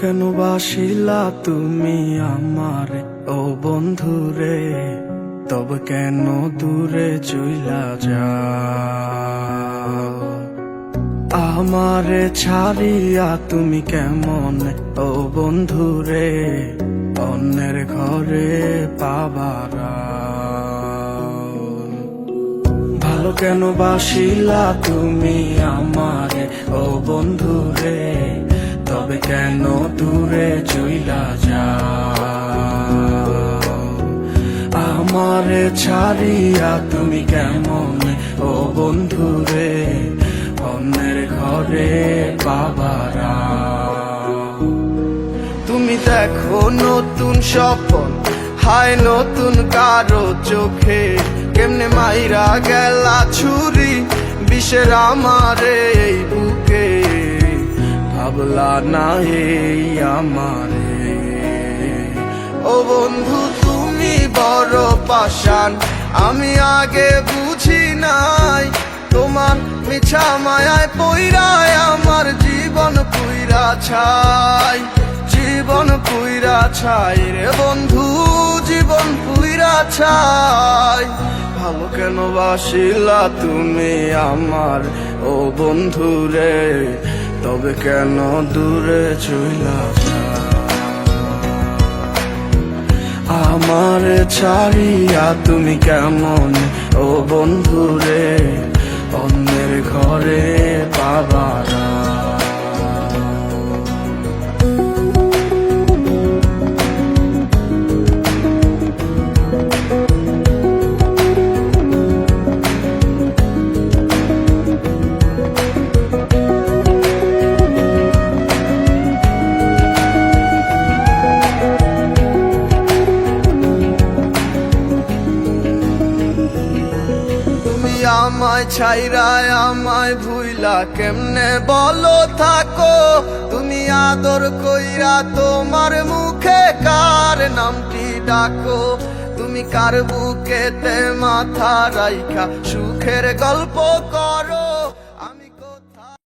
কেন বাসিলা তুমি আমারে ও বন্ধুরে, তবে কেন দূরে চইলা যাও? আমারে ছাড়িয়া তুমি কেমন ও বন্ধুরে অন্যের ঘরে পাবারা? ভালো কেন বাসিলা তুমি আমারে ও বন্ধুরে, তবে কেন দূরে চইলা যাও? আমারে ছাড়িয়া তুমি কেমন ও বন্ধুরে অন্যের ঘরে পাবারা? তুমি দেখো নতুন স্বপন, হায় নতুন কারো চোখে, কেমনে মাইরা গেলা ছুরি বিষের আমারে এই বুকে। ভাবলা না এই আমারে ও বন্ধু, তুমি বড় পাষাণ, আমি আগে বুঝি নাই। তোমার মিছা মায়ায় পইরায় আমার জীবন পুইরা ছাই, জীবন পুইরা ছাই রে বন্ধু, জীবন পুইরা ছাই। ভালো কেন বাসিলা তুমি আমার ও বন্ধু রে, তবে কেন দূরে চইলা যাও? আমার ছাড়িয়া তুমি কেমন ও বন্ধু রে অন্যের ঘরে পাবারা? আমায় ছাইরায় আমায় ভুইলা কেমনে বলো থাকো? তুমি আদর কইরা তোমার মুখে কার নামটি ডাকো? তুমি কার বুকেতে মাথা রাইখা সুখের গল্প করো?